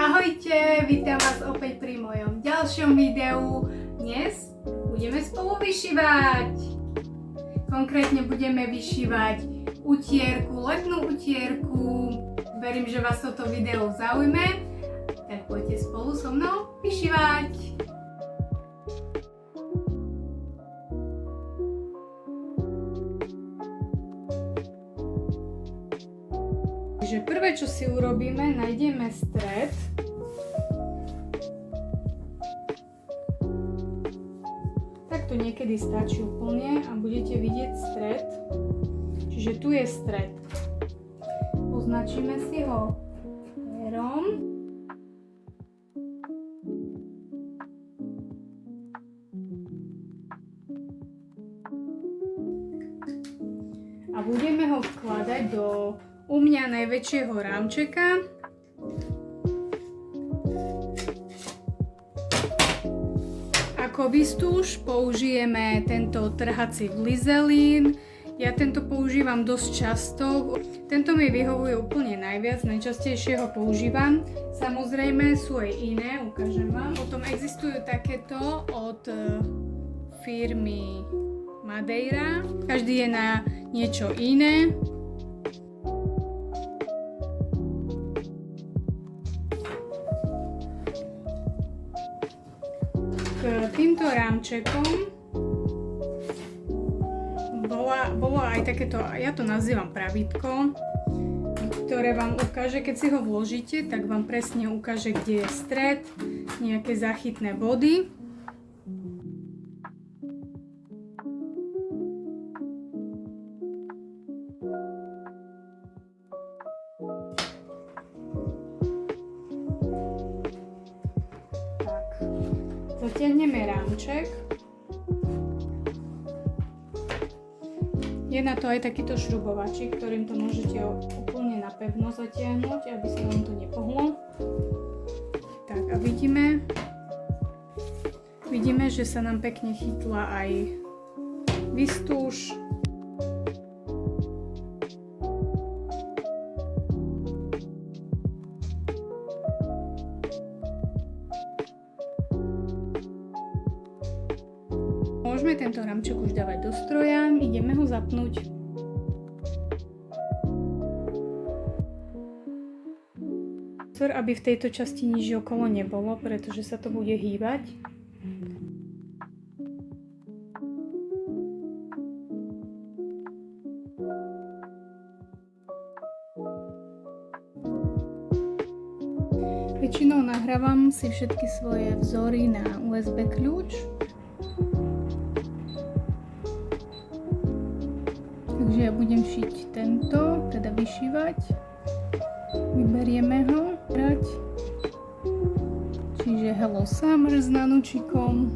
Ahojte, vítam vás opäť pri mojom ďalšom videu. Dnes budeme spolu vyšívať. Konkrétne budeme vyšívať utierku, letnú utierku. Verím, že vás toto video zaujme, tak poďte spolu so mnou vyšívať. Takže prvé, čo si urobíme, nájdeme stred. Takto niekedy stačí úplne a budete vidieť stred. Čiže tu je stred. Označíme si ho perom. A budeme ho vkladať do u mňa najväčšieho rámčeka. Ako výstuž použijeme tento trhací glizelín. Ja tento používam dosť často. Tento mi vyhovuje úplne najviac, najčastejšie ho používam. Samozrejme sú aj iné, ukážem vám. Potom existujú takéto od firmy Madeira. Každý je na niečo iné. Týmto rámčekom bolo aj takéto, ja to nazývam pravítko, ktoré vám ukáže, keď si ho vložíte, tak vám presne ukáže, kde je stred, nejaké záchytné body. Zatiahneme rámček. Je na to aj takýto šrubovačík, ktorým to môžete úplne napevno zatiahnuť, aby sa vám to nepohlo. Tak a vidíme, že sa nám pekne chytla aj výstuž. Môžeme tento rámček už dávať do stroja, ideme ho zapnúť. Pozor, aby v tejto časti nič okolo nebolo, pretože sa to bude hýbať. Väčšinou nahrávam si všetky svoje vzory na USB kľúč. Takže ja budem šiť tento, teda vyšívať. Vyberieme ho, brať. Čiže Hello Summer s nanučikom.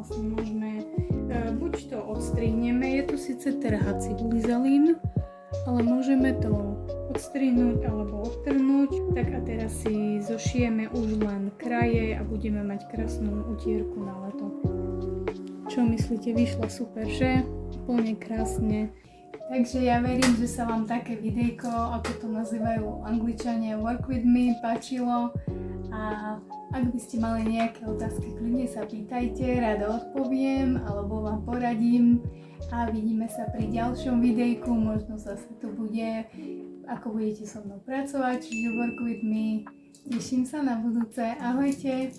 vlastne môžeme, buď to odstrihneme, je to síce trhací glizalín, ale môžeme to odstrihnúť alebo odtrhnúť. Tak a teraz si zošijeme už len kraje a budeme mať krásnu utierku na leto. Čo myslíte, vyšla super, že? Úplne krásne. Takže ja verím, že sa vám také videjko, ako to nazývajú Angličania, Work with me, páčilo. A ak by ste mali nejaké otázky, kľudne sa pýtajte, rada odpoviem alebo vám poradím a vidíme sa pri ďalšom videjku, možno zase to bude, ako budete so mnou pracovať, čiže work with me. Teším sa na budúce, ahojte!